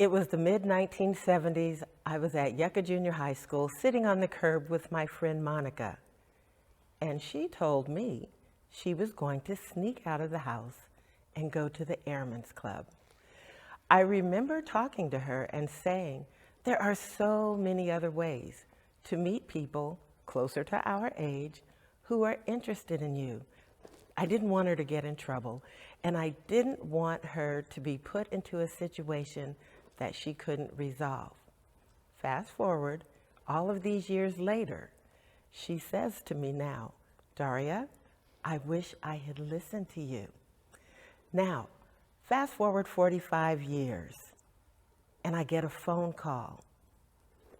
It was the mid-1970s. I was at Yucca Junior High School sitting on the curb with my friend Monica. And she told me she was going to sneak out of the house and go to the Airmen's Club. I remember talking to her and saying, there are so many other ways to meet people closer to our age who are interested in you. I didn't want her to get in trouble, and I didn't want her to be put into a situation that she couldn't resolve. Fast forward, all of these years later, she says to me now, Daria, I wish I had listened to you. Now, fast forward 45 years, and I get a phone call,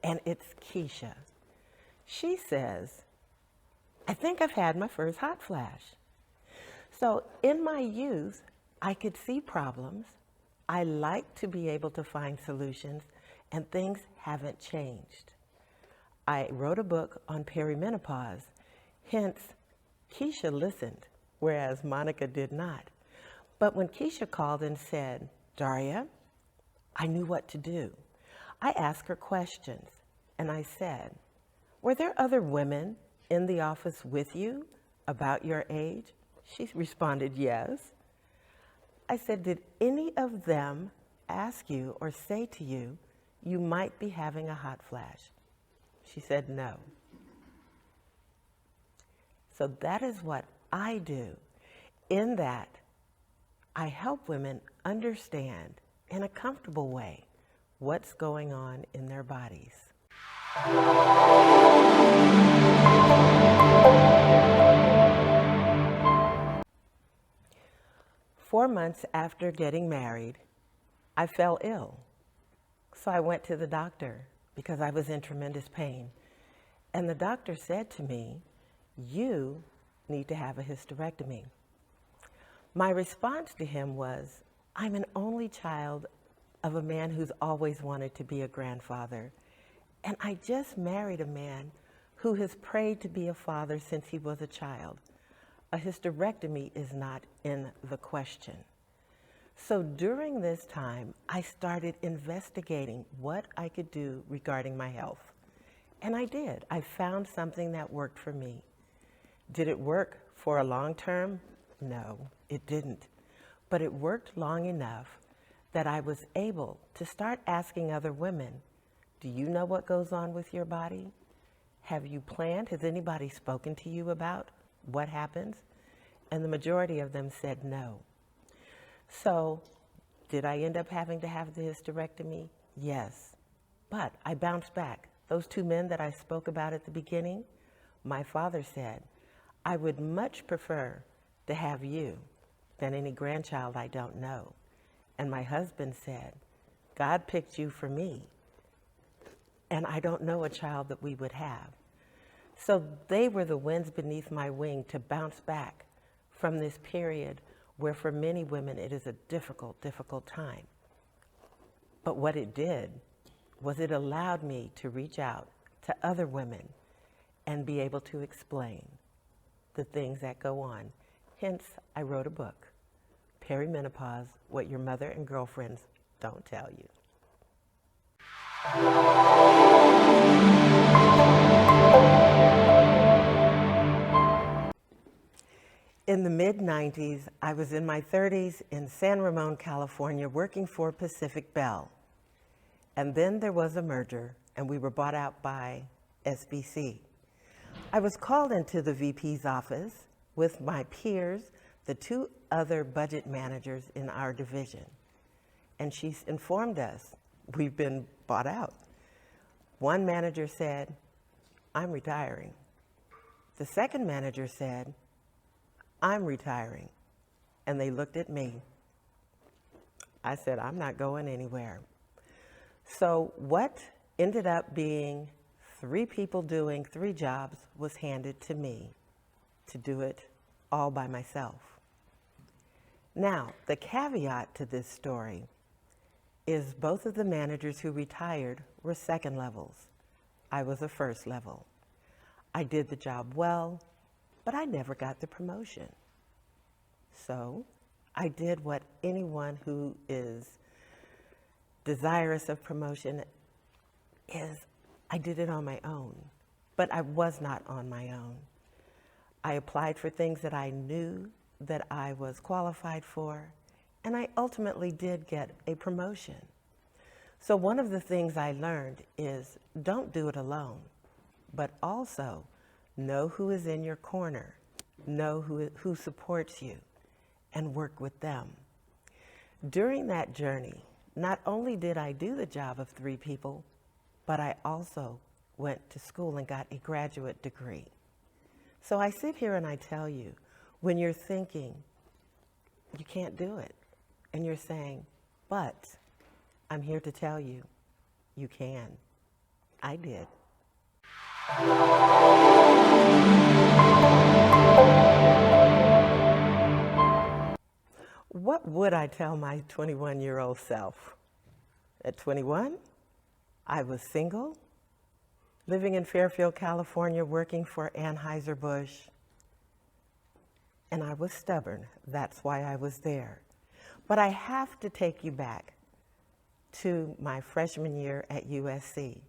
and it's Keisha. She says, I think I've had my first hot flash. So in my youth, I could see problems. I like to be able to find solutions, and things haven't changed. I wrote a book on perimenopause, hence Keisha listened, whereas Monica did not. But when Keisha called and said, Daria, I knew what to do. I asked her questions, and I said, were there other women in the office with you about your age? She responded, yes. I said, did any of them ask you or say to you, you might be having a hot flash? She said, no. So that is what I do, in that I help women understand in a comfortable way what's going on in their bodies. 4 months after getting married, I fell ill. So I went to the doctor because I was in tremendous pain. And the doctor said to me, you need to have a hysterectomy. My response to him was, I'm an only child of a man who's always wanted to be a grandfather. And I just married a man who has prayed to be a father since he was a child. A hysterectomy is not in the question. So during this time, I started investigating what I could do regarding my health. And I did. I found something that worked for me. Did it work for a long term? No, it didn't. But it worked long enough that I was able to start asking other women, do you know what goes on with your body? Have you planned? Has anybody spoken to you about what happens? And the majority of them said no. So did I end up having to have the hysterectomy? Yes. But I bounced back. Those 2 men that I spoke about at the beginning, my father said, I would much prefer to have you than any grandchild I don't know. And my husband said, God picked you for me, and I don't know a child that we would have. So they were the winds beneath my wing to bounce back from this period where for many women it is a difficult, difficult time. But what it did was it allowed me to reach out to other women and be able to explain the things that go on. Hence, I wrote a book, Perimenopause, What Your Mother and Girlfriends Don't Tell You. In the mid-90s, I was in my 30s in San Ramon, California, working for Pacific Bell. And then there was a merger, and we were bought out by SBC. I was called into the VP's office with my peers, the 2 other budget managers in our division. And she informed us, we've been bought out. One manager said, I'm retiring. The second manager said, I'm retiring. And they looked at me. I said, I'm not going anywhere. So what ended up being 3 people doing 3 jobs was handed to me to do it all by myself. Now, the caveat to this story is both of the managers who retired were second levels. I was a first level. I did the job well, but I never got the promotion. So I did what anyone who is desirous of promotion is I did it on my own, but I was not on my own. I applied for things that I knew that I was qualified for, and I ultimately did get a promotion. So one of the things I learned is don't do it alone, but also know who is in your corner, know who supports you, and work with them. During that journey, not only did I do the job of 3 people, but I also went to school and got a graduate degree. So I sit here and I tell you, when you're thinking you can't do it, and you're saying, but I'm here to tell you, you can. I did. What would I tell my 21-year-old self? At 21, I was single, living in Fairfield, California, working for Anheuser-Busch, and I was stubborn. That's why I was there. But I have to take you back to my freshman year at USC,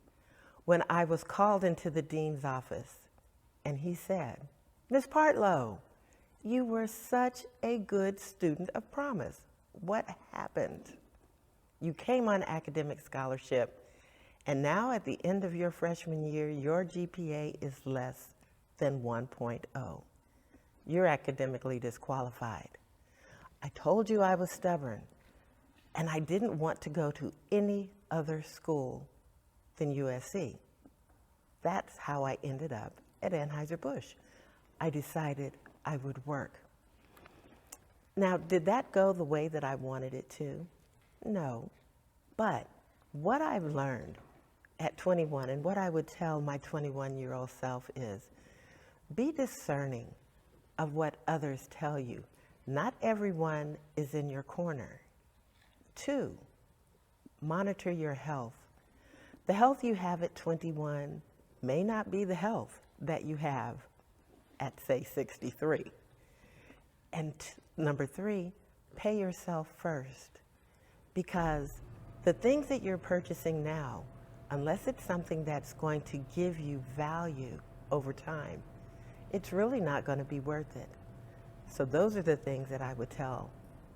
when I was called into the dean's office, and he said, "Ms. Partlow, you were such a good student of promise. What happened? You came on academic scholarship, and now at the end of your freshman year, your GPA is less than 1.0. You're academically disqualified. I told you I was stubborn, and I didn't want to go to any other school than USC. That's how I ended up at Anheuser-Busch. I decided I would work." Now, did that go the way that I wanted it to? No. But what I've learned at 21, and what I would tell my 21-year-old self is, be discerning of what others tell you. Not everyone is in your corner. 2, monitor your health. The health you have at 21 may not be the health that you have at, say, 63. And number 3, pay yourself first, because the things that you're purchasing now, unless it's something that's going to give you value over time, it's really not going to be worth it. So those are the things that I would tell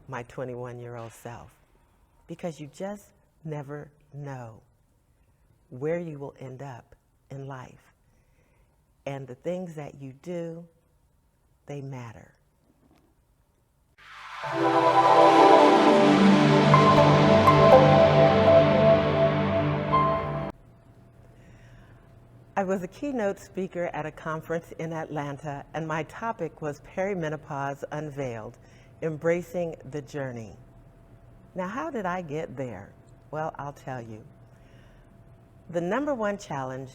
my 21-year-old self, because you just never know where you will end up in life. And the things that you do, they matter. I was a keynote speaker at a conference in Atlanta, and my topic was Perimenopause Unveiled, Embracing the Journey. Now, how did I get there? Well, I'll tell you. The number one challenge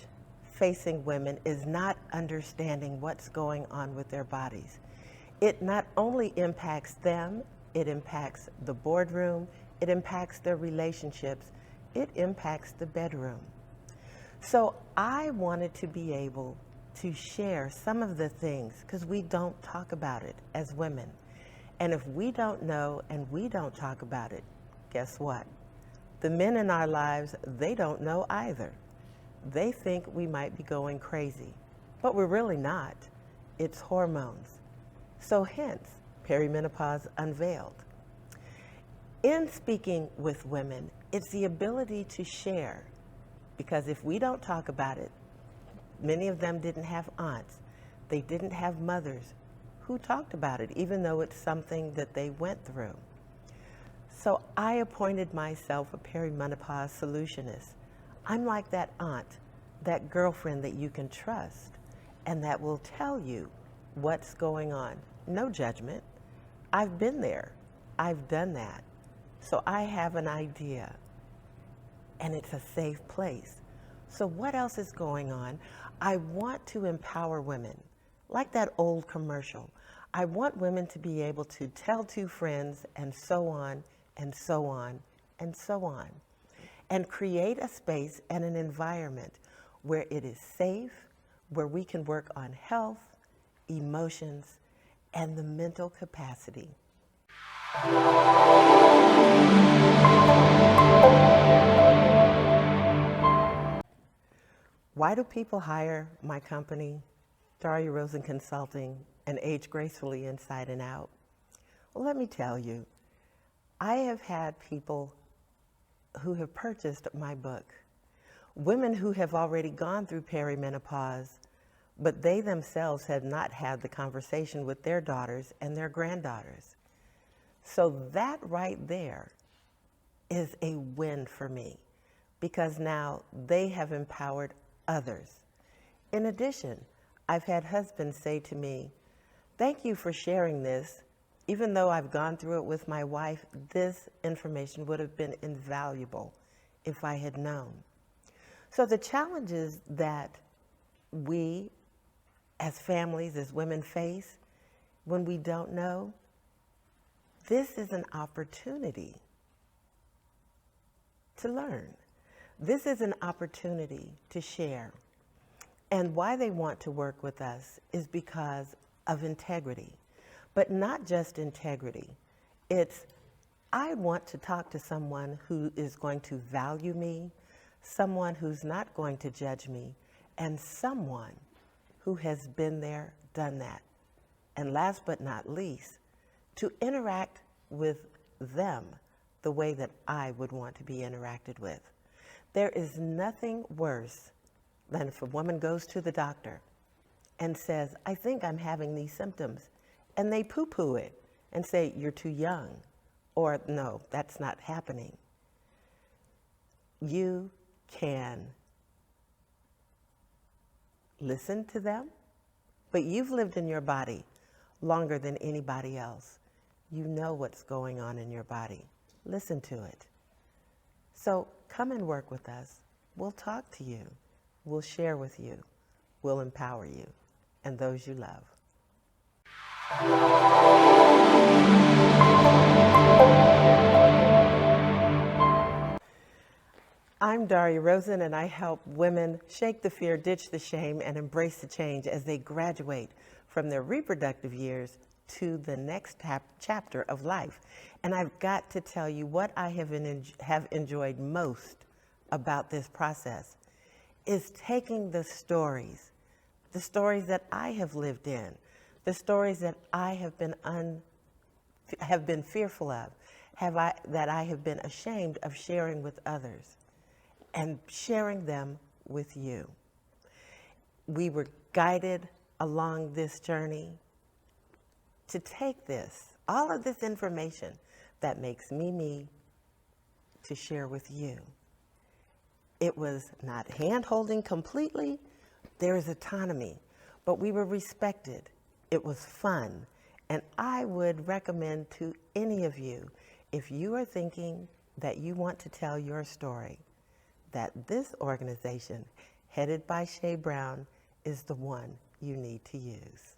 facing women is not understanding what's going on with their bodies. It not only impacts them, it impacts the boardroom, it impacts their relationships, it impacts the bedroom. So I wanted to be able to share some of the things, because we don't talk about it as women. And if we don't know and we don't talk about it, guess what? The men in our lives, they don't know either. They think we might be going crazy, but we're really not. It's hormones. So hence, Perimenopause Unveiled. In speaking with women, it's the ability to share, because if we don't talk about it, many of them didn't have aunts, they didn't have mothers who talked about it, even though it's something that they went through. So I appointed myself a perimenopause solutionist. I'm like that aunt, that girlfriend that you can trust and that will tell you what's going on. No judgment. I've been there. I've done that. So I have an idea, and it's a safe place. So what else is going on? I want to empower women, like that old commercial. I want women to be able to tell 2 friends, and so on, and so on, and so on, and create a space and an environment where it is safe, where we can work on health, emotions, and the mental capacity. Why do people hire my company, Daria Rosen Consulting, and Age Gracefully Inside and Out? Well, let me tell you, I have had people who have purchased my book, women who have already gone through perimenopause, but they themselves have not had the conversation with their daughters and their granddaughters. So that right there is a win for me, because now they have empowered others. In addition, I've had husbands say to me, "Thank you for sharing this. Even though I've gone through it with my wife, this information would have been invaluable if I had known." So the challenges that we as families, as women face when we don't know, this is an opportunity to learn. This is an opportunity to share. And why they want to work with us is because of integrity. But not just integrity. It's, I want to talk to someone who is going to value me, someone who's not going to judge me, and someone who has been there, done that. And last but not least, to interact with them the way that I would want to be interacted with. There is nothing worse than if a woman goes to the doctor and says, "I think I'm having these symptoms," and they poo-poo it and say, "You're too young," or "No, that's not happening." You can listen to them, but you've lived in your body longer than anybody else. You know what's going on in your body. Listen to it. So come and work with us. We'll talk to you. We'll share with you. We'll empower you and those you love. I'm Daria Rosen, and I help women shake the fear, ditch the shame, and embrace the change as they graduate from their reproductive years to the next chapter of life. And I've got to tell you what I have enjoyed most about this process is taking the stories that I have lived in, the stories that I have been fearful of, that I have been ashamed of sharing with others, and sharing them with you. We were guided along this journey to take all of this information that makes me me, to share with you. It was not hand-holding completely. There is autonomy, but we were respected. It was fun. And I would recommend to any of you, if you are thinking that you want to tell your story, that this organization, headed by Shay Brown, is the one you need to use.